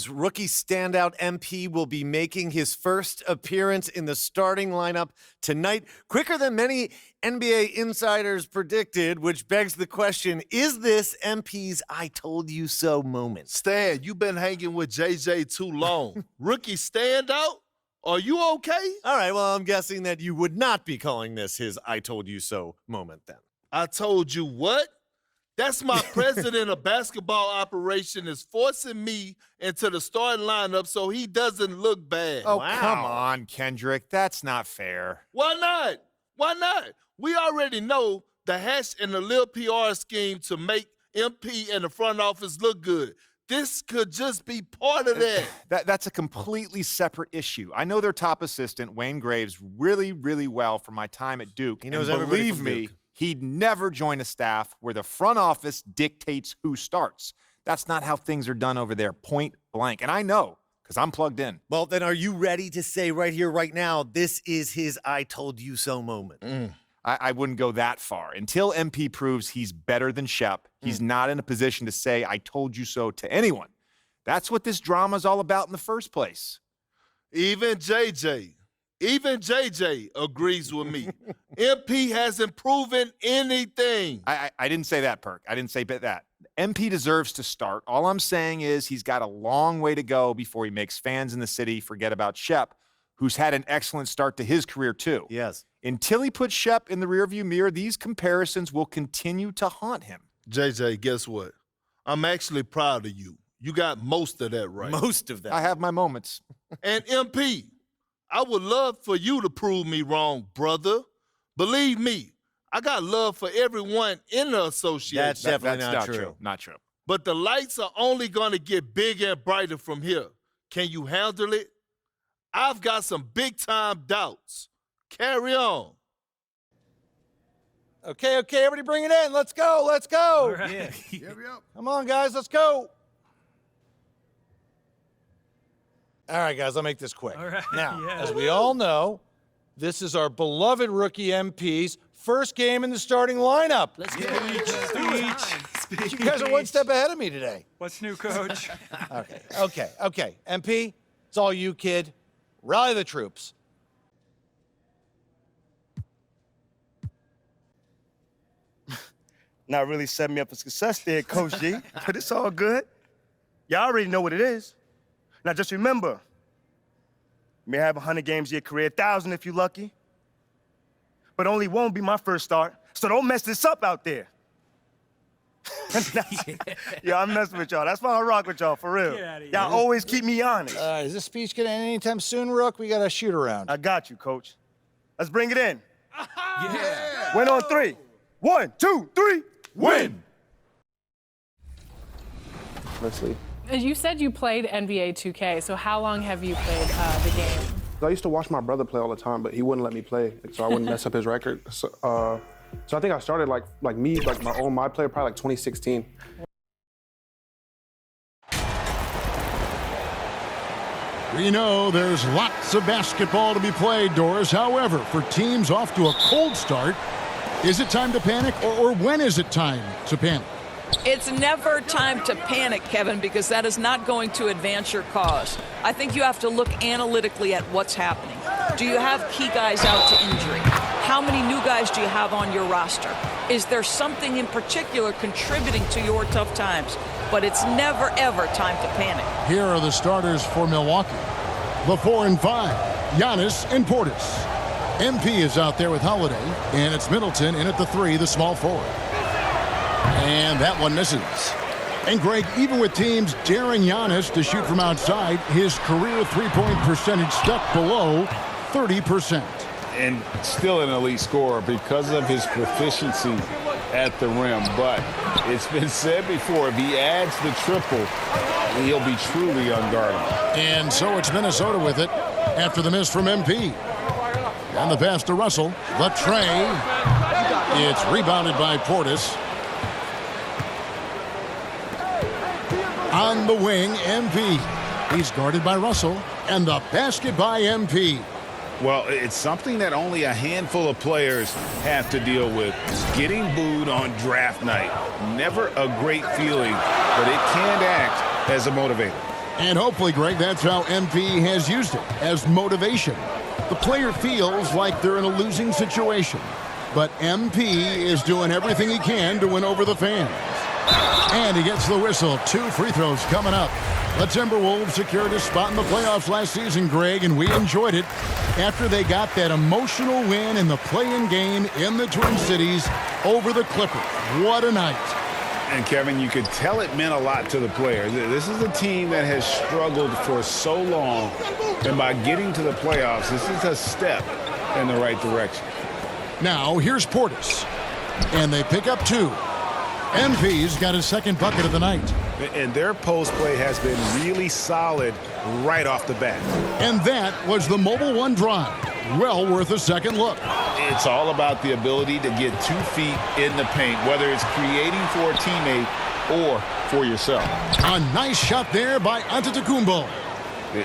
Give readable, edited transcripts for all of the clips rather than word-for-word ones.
Rookie standout MP will be making his first appearance in the starting lineup tonight, quicker than many NBA insiders predicted, which begs the question, is this MP's I told you so moment? Stan, you've been hanging with JJ too long. Rookie standout? Are you okay? All right, well, I'm guessing that you would not be calling this his I told you so moment then. I told you what? That's my president of basketball operation is forcing me into the starting lineup so he doesn't look bad. Oh, wow. Come on, Kendrick. That's not fair. Why not? Why not? We already know the hash and the little PR scheme to make MP and the front office look good. This could just be part of that. That's a completely separate issue. I know their top assistant, Wayne Graves, really, really well from my time at Duke. He knows and believe me, Duke. He'd never join a staff where the front office dictates who starts. That's not how things are done over there, point blank. And I know, because I'm plugged in. Well, then are you ready to say right here, right now, this is his I told you so moment? I wouldn't go that far. Until MP proves he's better than Shep, he's not in a position to say, I told you so to anyone. That's what this drama's all about in the first place. Even JJ agrees with me. MP hasn't proven anything. I didn't say that, Perk. I didn't say that. MP deserves to start. All I'm saying is he's got a long way to go before he makes fans in the city forget about Shep, who's had an excellent start to his career too. Yes. Until he puts Shep in the rearview mirror, these comparisons will continue to haunt him. JJ, guess what? I'm actually proud of you. You got most of that right. Most of that. I have my moments. And MP, I would love for you to prove me wrong, brother. Believe me, I got love for everyone in the association. That's definitely That's not true. Not true. But the lights are only going to get bigger and brighter from here. Can you handle it? I've got some big-time doubts. Carry on. Okay, everybody bring it in. Let's go, let's go. Right. Yeah. Come on, guys, let's go. All right, guys, I'll make this quick. All right, Now, yeah. as we all know, this is our beloved rookie MP's first game in the starting lineup. Let's go. Speech. You guys are one step ahead of me today. What's new, Coach? Okay. MP, it's all you, kid. Rally the troops. Not really setting me up for success there, Coach G, but it's all good. Y'all already know what it is. Now just remember, you may have 100 games in your career, 1,000 if you're lucky, but only one will be my first start, so don't mess this up out there. Yeah, I'm messing with y'all. That's why I rock with y'all, for real. Y'all always keep me honest. Is this speech gonna end anytime soon, Rook? We got a shoot around. I got you, Coach. Let's bring it in. Yeah. Win on 3. 1, 2, 3, win! Leslie. You said you played NBA 2K, so how long have you played the game? I used to watch my brother play all the time, but he wouldn't let me play, so I wouldn't mess up his record. So I think I started like my player probably like 2016. We know there's lots of basketball to be played, Doris. However, for teams off to a cold start, is it time to panic, or when is it time to panic? It's never time to panic, Kevin, because that is not going to advance your cause. I think you have to look analytically at what's happening. Do you have key guys out to injury? How many new guys do you have on your roster? Is there something in particular contributing to your tough times? But it's never, ever time to panic. Here are the starters for Milwaukee. The 4 and 5, Giannis and Portis. MP is out there with Holiday, and it's Middleton in at the 3, the small forward. And that one misses. And Greg, even with teams daring Giannis to shoot from outside, his career three-point percentage stuck below 30%. And still an elite scorer because of his proficiency at the rim. But it's been said before, if he adds the triple, he'll be truly unguardable. And so it's Minnesota with it after the miss from MP. And the pass to Russell. The tray. It's rebounded by Portis. On the wing, MP. He's guarded by Russell. And the basket by MP. Well, it's something that only a handful of players have to deal with. Getting booed on draft night. Never a great feeling, but it can act as a motivator. And hopefully, Greg, that's how MP has used it, as motivation. The player feels like they're in a losing situation, but MP is doing everything he can to win over the fans. And he gets the whistle. 2 free throws coming up. The Timberwolves secured a spot in the playoffs last season, Greg, and we enjoyed it after they got that emotional win in the play-in game in the Twin Cities over the Clippers. What a night. And, Kevin, you could tell it meant a lot to the players. This is a team that has struggled for so long, and by getting to the playoffs, this is a step in the right direction. Now, here's Portis, and they pick up 2. MP's got his second bucket of the night. And their post play has been really solid right off the bat. And that was the Mobile One drive. Well worth a second look. It's all about the ability to get 2 feet in the paint, whether it's creating for a teammate or for yourself. A nice shot there by Antetokounmpo.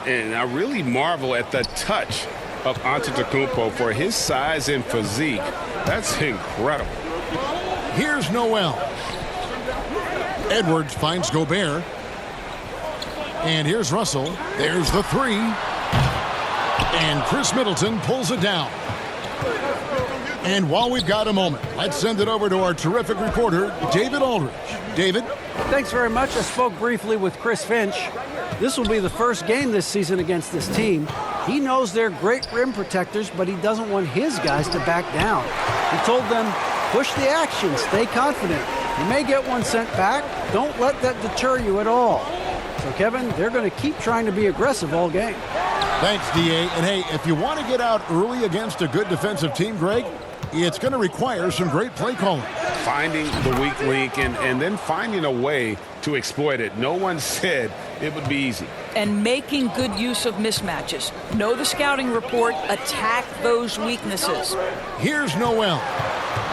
And I really marvel at the touch of Antetokounmpo for his size and physique. That's incredible. Here's Noel. Edwards finds Gobert. And here's Russell. There's the 3. And Chris Middleton pulls it down. And while we've got a moment, let's send it over to our terrific reporter, David Aldridge. David? Thanks very much. I spoke briefly with Chris Finch. This will be the first game this season against this team. He knows they're great rim protectors, but he doesn't want his guys to back down. He told them, push the action, stay confident. You may get one sent back. Don't let that deter you at all. So, Kevin, they're going to keep trying to be aggressive all game. Thanks, D.A. And, hey, if you want to get out early against a good defensive team, Greg, it's going to require some great play calling. Finding the weak link and then finding a way to exploit it. No one said it would be easy. And making good use of mismatches. Know the scouting report. Attack those weaknesses. Here's Noel.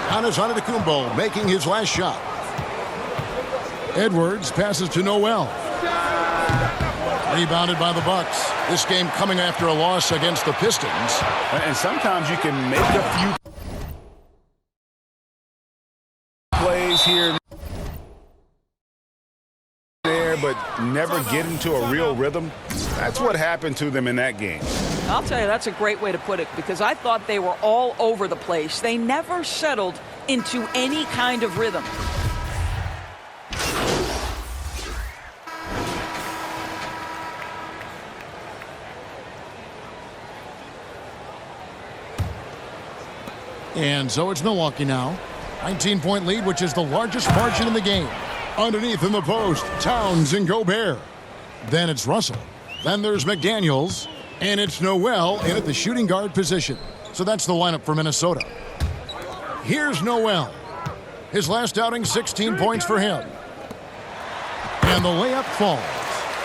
Giannis Antetokounmpo making his last shot. Edwards passes to Noel. Rebounded by the Bucks. This game coming after a loss against the Pistons. And sometimes you can make a few plays here there, but never get into a real rhythm. That's what happened to them in that game. I'll tell you, that's a great way to put it, because I thought they were all over the place. They never settled into any kind of rhythm. And so it's Milwaukee now. 19-point lead, which is the largest margin in the game. Underneath in the post, Towns and Gobert. Then it's Russell. Then there's McDaniels. And it's Noel in at the shooting guard position. So that's the lineup for Minnesota. Here's Noel. His last outing, 16 points for him. And the layup falls.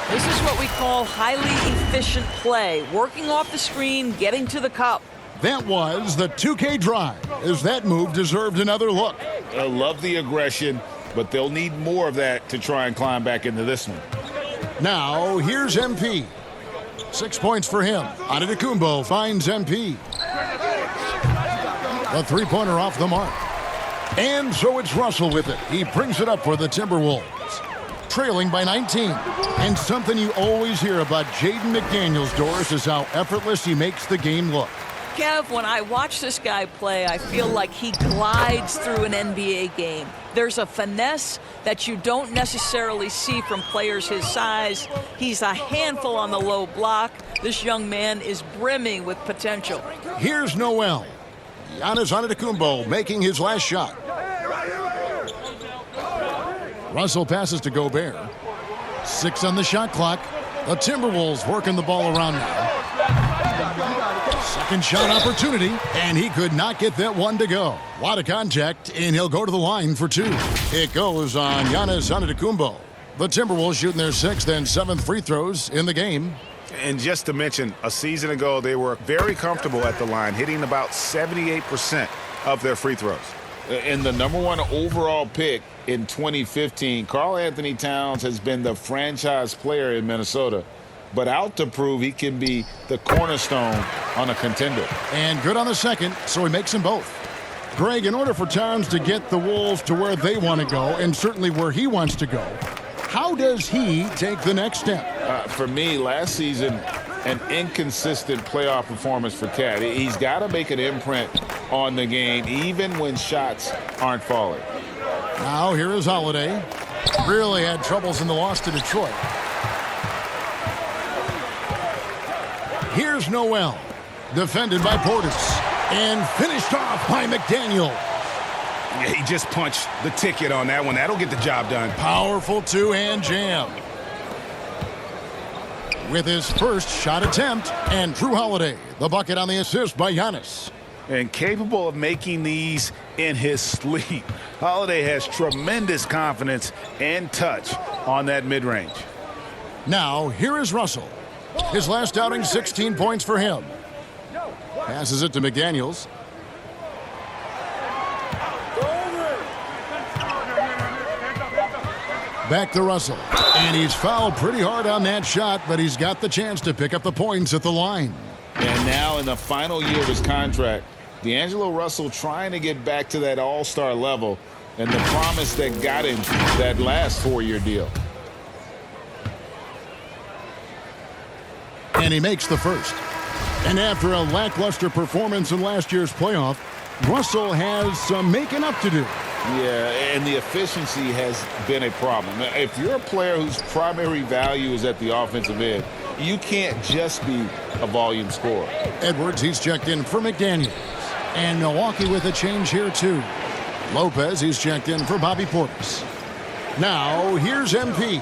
This is what we call highly efficient play. Working off the screen, getting to the cup. That was the 2K drive, as that move deserved another look. I love the aggression, but they'll need more of that to try and climb back into this one. Now, here's MP. 6 points for him. Antetokounmpo finds MP. The three-pointer off the mark. And so it's Russell with it. He brings it up for the Timberwolves. Trailing by 19. And something you always hear about Jaden McDaniels, Doris, is how effortless he makes the game look. Kev, when I watch this guy play, I feel like he glides through an NBA game. There's a finesse that you don't necessarily see from players his size. He's a handful on the low block. This young man is brimming with potential. Here's Noel. Giannis Antetokounmpo making his last shot. Russell passes to Gobert. 6 on the shot clock. The Timberwolves working the ball around now. Second shot opportunity, and he could not get that one to go. A lot of contact, and he'll go to the line for 2. It goes on Giannis Antetokounmpo. The Timberwolves shooting their 6th and 7th free throws in the game. And just to mention, a season ago, they were very comfortable at the line, hitting about 78% of their free throws. And the #1 overall pick in 2015, Karl Anthony Towns has been the franchise player in Minnesota, but out to prove he can be the cornerstone on a contender. And good on the second, so he makes them both. Greg, in order for Towns to get the Wolves to where they want to go, and certainly where he wants to go, How does he take the next step? For me, last season, an inconsistent playoff performance for Cat. He's got to make an imprint on the game, even when shots aren't falling. Now here is Holiday. Really had troubles in the loss to Detroit. Here's Noel. Defended by Portis. And finished off by McDaniel. Yeah, he just punched the ticket on that one. That'll get the job done. Powerful two-hand jam. With his first shot attempt, and Drew Holiday, the bucket on the assist by Giannis. And capable of making these in his sleep. Holiday has tremendous confidence and touch on that mid-range. Now, here is Russell. His last outing, 16 points for him. Passes it to McDaniels. Back to Russell. And he's fouled pretty hard on that shot, but he's got the chance to pick up the points at the line. And now in the final year of his contract, D'Angelo Russell trying to get back to that all-star level and the promise that got him that last 4-year deal. And he makes the first. And after a lackluster performance in last year's playoff, Russell has some making up to do. Yeah, and the efficiency has been a problem. If you're a player whose primary value is at the offensive end, you can't just be a volume scorer. Edwards, he's checked in for McDaniels. And Milwaukee with a change here, too. Lopez, he's checked in for Bobby Portis. Now, here's MP.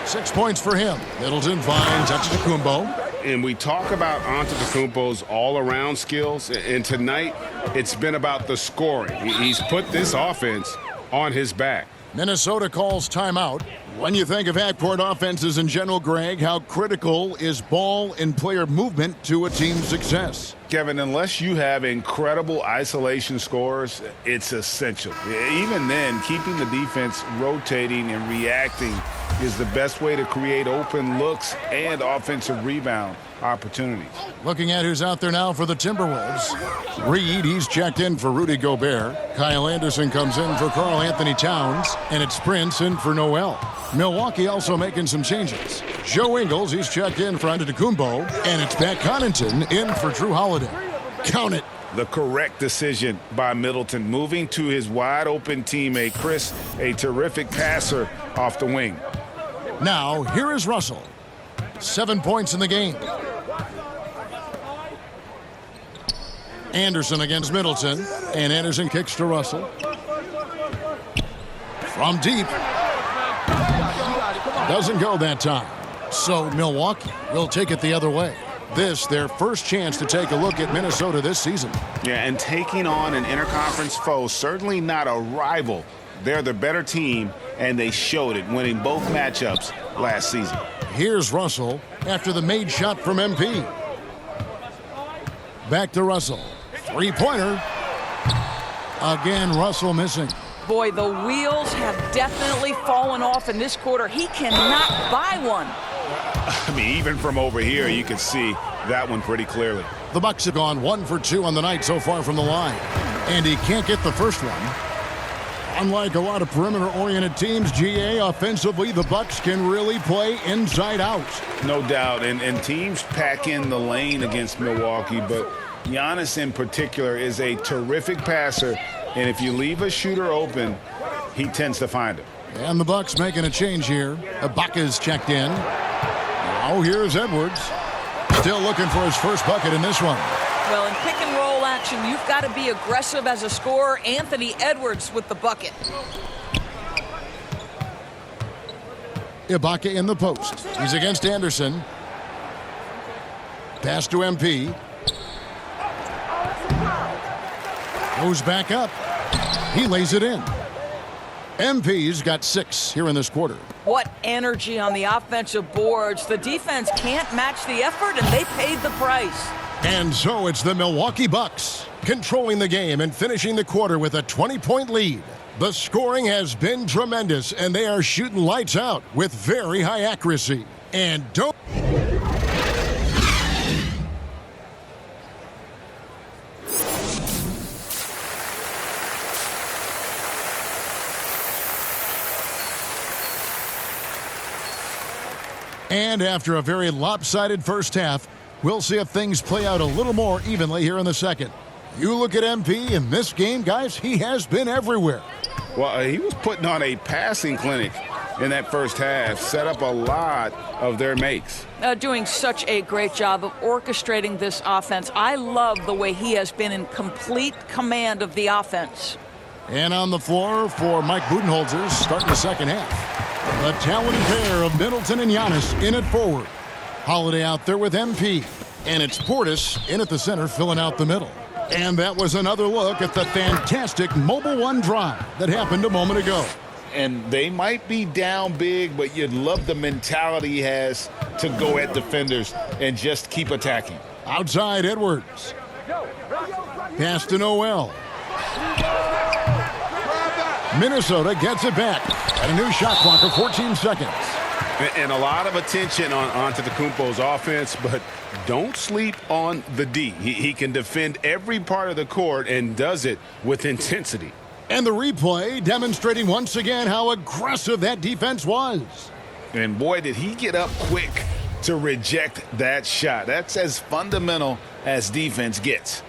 6 points for him. Middleton finds Antetokounmpo. And we talk about Antetokounmpo's all-around skills, and tonight it's been about the scoring. He's put this offense on his back. Minnesota calls timeout. When you think of half-court offenses in general, Greg, how critical is ball and player movement to a team's success? Kevin, unless you have incredible isolation scores, it's essential. Even then, keeping the defense rotating and reacting is the best way to create open looks and offensive rebound opportunities. Looking at who's out there now for the Timberwolves. Reed, he's checked in for Rudy Gobert. Kyle Anderson comes in for Karl Anthony Towns. And it's Prince in for Noel. Milwaukee also making some changes. Joe Ingles, he's checked in for Antetokounmpo. And it's Pat Connaughton in for Drew Holiday. Count it. The correct decision by Middleton, moving to his wide-open teammate, Chris, a terrific passer off the wing. Now, here is Russell. 7 points in the game. Anderson against Middleton. And Anderson kicks to Russell. From deep. Doesn't go that time. So Milwaukee will take it the other way. This, their first chance to take a look at Minnesota this season. Yeah, and taking on an interconference foe, certainly not a rival. They're the better team, and they showed it, winning both matchups last season. Here's Russell after the made shot from MP. Back to Russell. Three-pointer. Again, Russell missing. Boy, the wheels have definitely fallen off in this quarter. He cannot buy one. I mean, even from over here, you can see that one pretty clearly. The Bucks have gone 1 for 2 on the night so far from the line. And he can't get the first one. Unlike a lot of perimeter-oriented teams, GA, offensively, the Bucks can really play inside out. No doubt, and teams pack in the lane against Milwaukee, but Giannis in particular is a terrific passer, and if you leave a shooter open, he tends to find it. And the Bucks making a change here. Ibaka's checked in. Now here's Edwards. Still looking for his first bucket in this one. Well, in pick-and-roll action, you've got to be aggressive as a scorer. Anthony Edwards with the bucket. Ibaka in the post. He's against Anderson. Pass to MP. Goes back up. He lays it in. MP's got 6 here in this quarter. What energy on the offensive boards. The defense can't match the effort, and they paid the price. And so it's the Milwaukee Bucks controlling the game and finishing the quarter with a 20-point lead. The scoring has been tremendous, and they are shooting lights out with very high accuracy. And don't... And after a very lopsided first half, we'll see if things play out a little more evenly here in the second. You look at MP in this game, guys, he has been everywhere. Well, he was putting on a passing clinic in that first half, set up a lot of their makes. Doing such a great job of orchestrating this offense. I love the way he has been in complete command of the offense. And on the floor for Mike Budenholzer starting the second half. The talented pair of Middleton and Giannis in at forward. Holiday out there with MP. And it's Portis in at the center filling out the middle. And that was another look at the fantastic Mobile One drive that happened a moment ago. And they might be down big, but you'd love the mentality he has to go at defenders and just keep attacking. Outside Edwards. Pass to Noel. Minnesota gets it back. And a new shot clock of 14 seconds. And a lot of attention on Antetokounmpo's offense, but don't sleep on the D. He can defend every part of the court and does it with intensity. And the replay demonstrating once again how aggressive that defense was. And boy, did he get up quick to reject that shot. That's as fundamental as defense gets.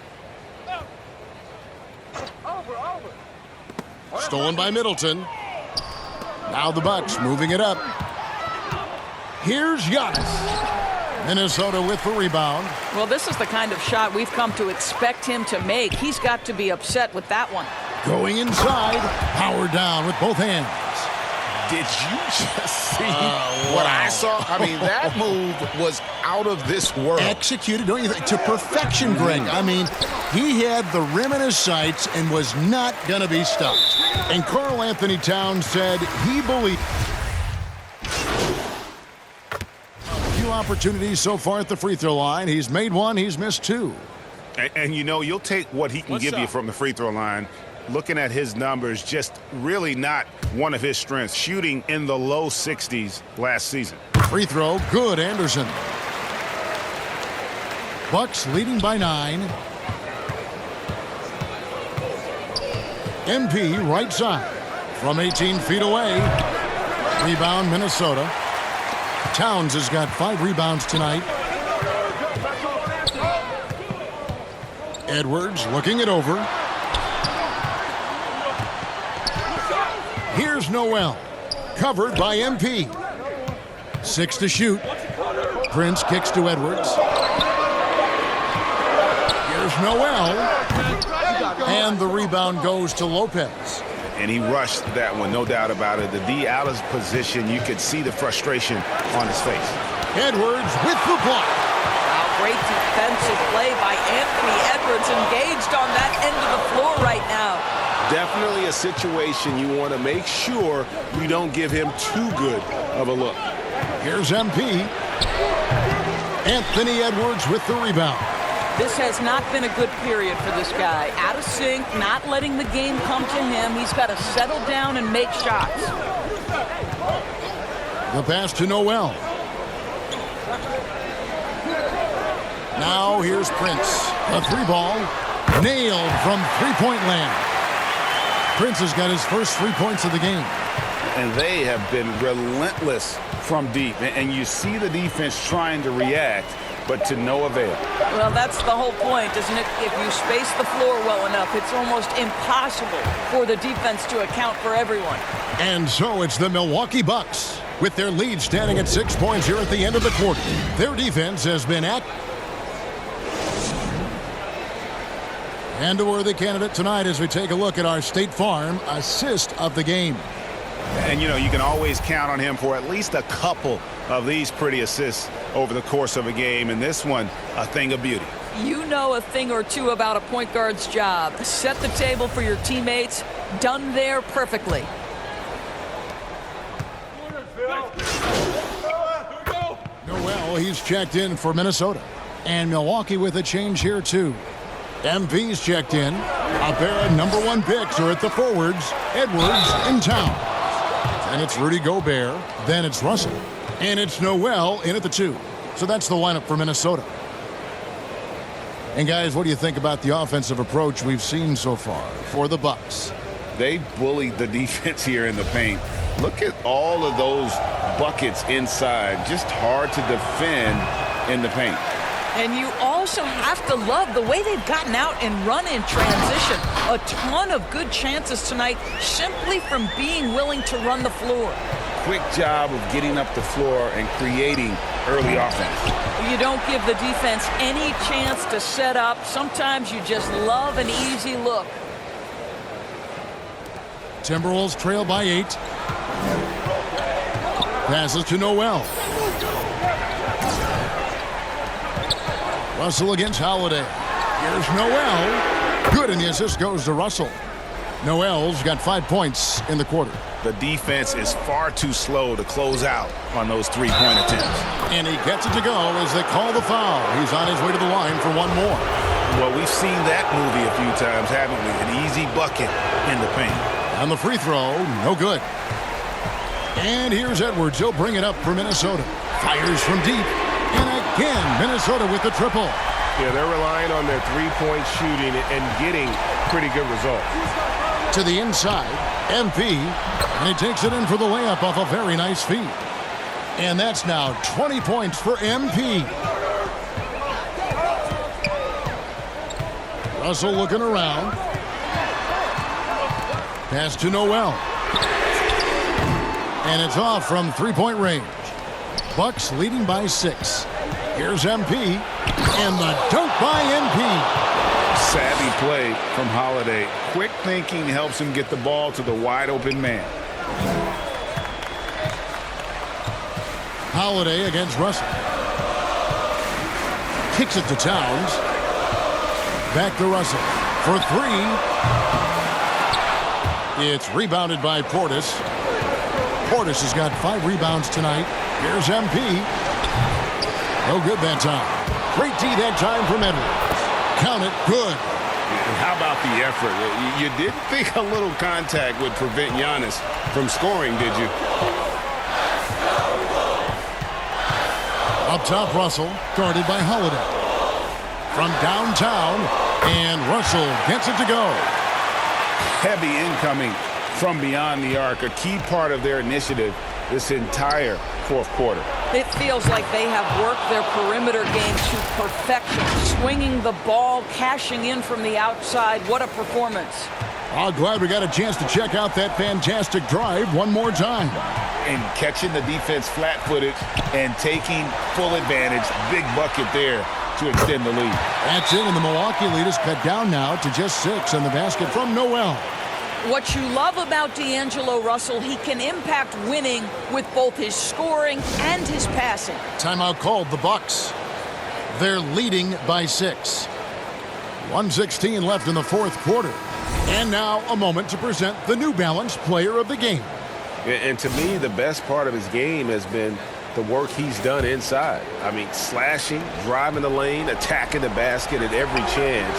Stolen by Middleton. Now the Bucks moving it up. Here's Giannis. Minnesota with the rebound. Well, this is the kind of shot we've come to expect him to make. He's got to be upset with that one. Going inside. Power down with both hands. Did you just see what I saw? I mean, that move was out of this world. Executed, don't you think, to perfection, Greg. I mean, he had the rim in his sights and was not going to be stopped. And Karl Anthony Towns said he believed. Few opportunities so far at the free throw line. He's made one, he's missed two. And you know, you'll take what he can give you from the free throw line. Looking at his numbers, just really not one of his strengths. Shooting in the low 60s last season. Free throw, good, Anderson. Bucks leading by 9. MP right side from 18 feet away. Rebound, Minnesota. Towns has got 5 rebounds tonight. Edwards looking it over. Here's Noel. Covered by MP. 6 to shoot. Prince kicks to Edwards. Here's Noel. And the rebound goes to Lopez. And he rushed that one, no doubt about it. The D out of position, you could see the frustration on his face. Edwards with the block. Great defensive play by Anthony Edwards, engaged on that end of the floor right now. Definitely a situation you want to make sure you don't give him too good of a look. Here's MP. Anthony Edwards with the rebound. This has not been a good period for this guy. Out of sync, not letting the game come to him. He's got to settle down and make shots. The pass to Noel. Now here's Prince. A 3-ball. Nailed from three-point land. Prince has got his first 3 points of the game. And they have been relentless from deep. And you see the defense trying to react, but to no avail. Well, that's the whole point, isn't it? If you space the floor well enough, it's almost impossible for the defense to account for everyone. And so it's the Milwaukee Bucks with their lead standing at 6 points here at the end of the quarter. Their defense has been at. And a worthy candidate tonight as we take a look at our State Farm assist of the game. And, you know, you can always count on him for at least a couple of these pretty assists over the course of a game. And this one, a thing of beauty. You know a thing or two about a point guard's job. Set the table for your teammates. Done there perfectly. Noel, he's checked in for Minnesota. And Milwaukee with a change here, too. MP's checked in. A pair of #1 picks are at the forwards. Edwards and Towns. And it's Rudy Gobert. Then it's Russell. And it's Noel in at the 2. So that's the lineup for Minnesota. And guys, what do you think about the offensive approach we've seen so far for the Bucks? They bullied the defense here in the paint. Look at all of those buckets inside. Just hard to defend in the paint. And you also have to love the way they've gotten out and run in transition. A ton of good chances tonight simply from being willing to run the floor. Quick job of getting up the floor and creating early offense. You don't give the defense any chance to set up. Sometimes you just love an easy look. Timberwolves trail by 8. Passes to Noel. Russell against Holiday. Here's Noel. Good, and the assist goes to Russell. Noel's got 5 points in the quarter. The defense is far too slow to close out on those three-point attempts. And he gets it to go as they call the foul. He's on his way to the line for one more. Well, we've seen that movie a few times, haven't we? An easy bucket in the paint. On the free throw, no good. And here's Edwards. He'll bring it up for Minnesota. Fires from deep. And again, Minnesota with the triple. Yeah, they're relying on their three-point shooting and getting pretty good results. To the inside, MP, and he takes it in for the layup off a very nice feed. And that's now 20 points for MP. Russell looking around. Pass to Noel. And it's off from three-point range. Bucks leading by 6. Here's MP, and the dunk by MP. Savvy play from Holiday. Quick thinking helps him get the ball to the wide-open man. Holiday against Russell. Kicks it to Towns. Back to Russell for 3. It's rebounded by Portis. Portis has got 5 rebounds tonight. Here's MP. No good that time. Great D that time from Edwards. Count it, good. And how about the effort? You didn't think a little contact would prevent Giannis from scoring, did you? Up top, Russell, guarded by Holiday. From downtown, and Russell gets it to go. Heavy incoming from beyond the arc, a key part of their initiative this entire fourth quarter. It feels like they have worked their perimeter game to perfection, swinging the ball, cashing in from the outside. What a performance. I'm glad we got a chance to check out that fantastic drive one more time. And catching the defense flat-footed and taking full advantage. Big bucket there to extend the lead. That's it, and the Milwaukee lead is cut down now to just 6, and the basket from Noel. What you love about D'Angelo Russell, he can impact winning with both his scoring and his passing. Timeout called, the Bucks. They're leading by 6. 1:16 left in the fourth quarter. And now a moment to present the New Balance Player of the Game. And to me, the best part of his game has been the work he's done inside. I mean, slashing, driving the lane, attacking the basket at every chance.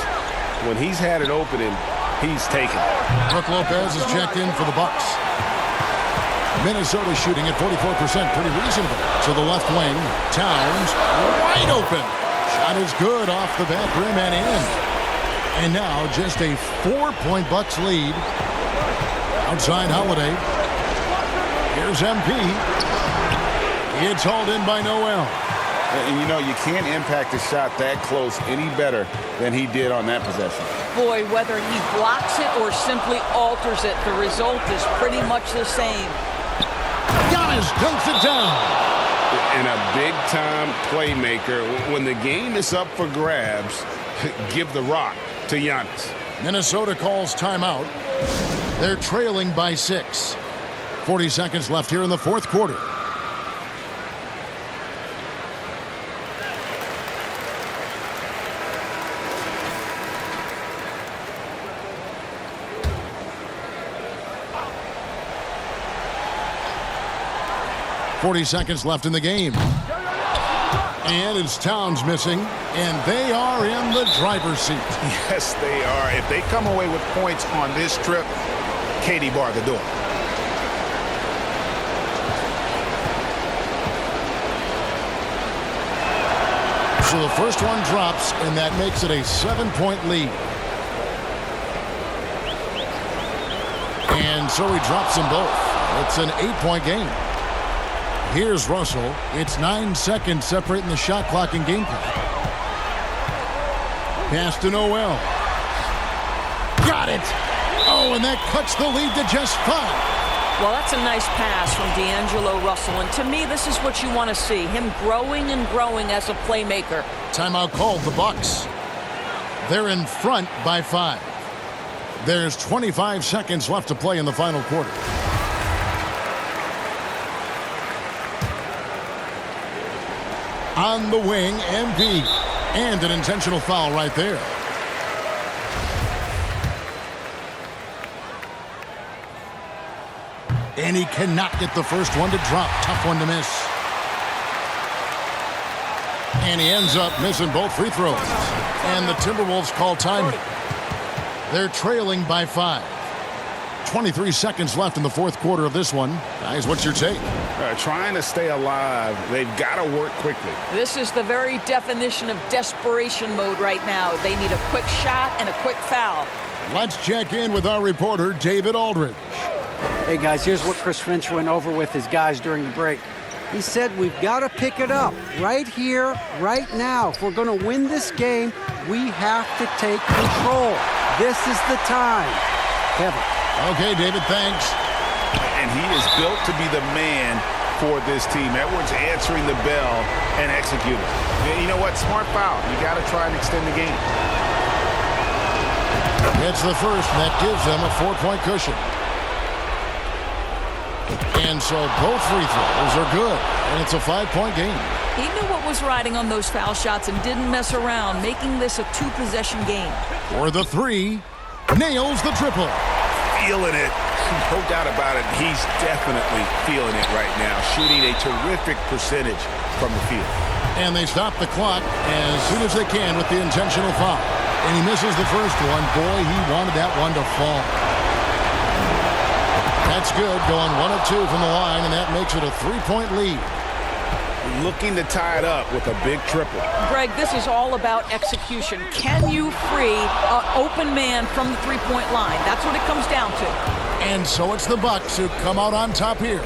When he's had an opening, he's taken it. Brook Lopez is checked in for the Bucks. Minnesota shooting at 44%, pretty reasonable. To the left wing, Towns, wide open. Shot is good off the back rim and in. And now just a 4-point Bucks lead. Outside Holiday. Here's MP. It's hauled in by Noel. And you know, you can't impact a shot that close any better than he did on that possession. Boy, whether he blocks it or simply alters it, the result is pretty much the same. Giannis dunks it down. And a big-time playmaker. When the game is up for grabs, give the rock to Giannis. Minnesota calls timeout. They're trailing by 6. 40 seconds left here in the fourth quarter. .40 seconds left in the game. And it's Towns missing, and they are in the driver's seat. Yes, they are. If they come away with points on this trip, Katie barred the door. So the first one drops, and that makes it a 7-point lead. And so he drops them both. It's an 8-point game. Here's Russell. It's 9 seconds separating the shot clock and game clock. Pass to Noel. Got it. Oh, and that cuts the lead to just 5. Well, that's a nice pass from D'Angelo Russell. And to me, this is what you want to see. Him growing and growing as a playmaker. Timeout called, the Bucks. They're in front by 5. There's 25 seconds left to play in the final quarter. On the wing, MP. And an intentional foul right there. And he cannot get the first one to drop. Tough one to miss. And he ends up missing both free throws. And the Timberwolves call timeout. They're trailing by 5. 23 seconds left in the fourth quarter of this one. Guys, what's your take? Trying to stay alive, they've got to work quickly. This is the very definition of desperation mode right now. They need a quick shot and a quick foul. Let's check in with our reporter, David Aldridge. Hey, guys, here's what Chris Finch went over with his guys during the break. He said we've got to pick it up right here, right now. If we're going to win this game, we have to take control. This is the time. Kevin. Okay, David, thanks. And he is built to be the man for this team. Edwards answering the bell and executing. You know what? Smart foul. You got to try and extend the game. It's the first, and that gives them a 4-point cushion. And so both free throws are good, and it's a 5-point game. He knew what was riding on those foul shots and didn't mess around, making this a 2-possession game. For the 3, nails the triple. Feeling it. No doubt about it. He's definitely feeling it right now. Shooting a terrific percentage from the field. And they stop the clock as soon as they can with the intentional foul. And he misses the first one. Boy, he wanted that one to fall. That's good. Going 1 of 2 from the line, and that makes it a 3-point lead. Looking to tie it up with a big triple. Greg, this is all about execution. Can you free an open man from the three-point line? That's what it comes down to. And so it's the Bucks who come out on top here.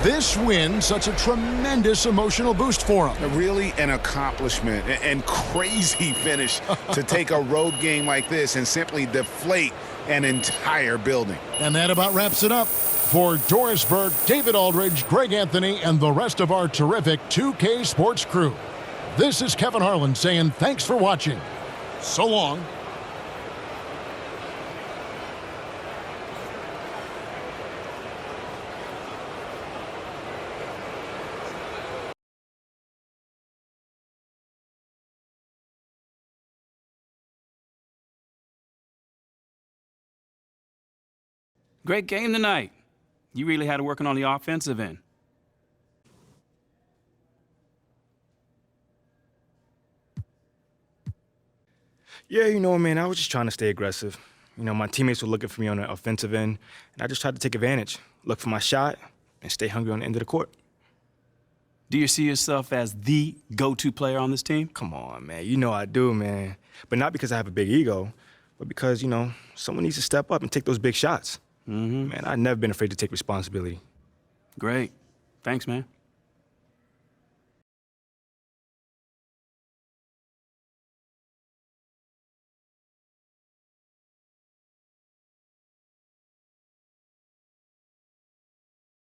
This win, such a tremendous emotional boost for them. Really an accomplishment and crazy finish to take a road game like this and simply deflate an entire building. And that about wraps it up. For Doris Burke, David Aldridge, Greg Anthony, and the rest of our terrific 2K Sports crew, this is Kevin Harlan saying thanks for watching. So long. Great game tonight. You really had it working on the offensive end. Yeah, you know, man, I was just trying to stay aggressive. You know, my teammates were looking for me on the offensive end, and I just tried to take advantage, look for my shot, and stay hungry on the end of the court. Do you see yourself as the go-to player on this team? Come on, man. You know I do, man. But not because I have a big ego, but because, you know, someone needs to step up and take those big shots. Man, I've never been afraid to take responsibility. Great. Thanks, man.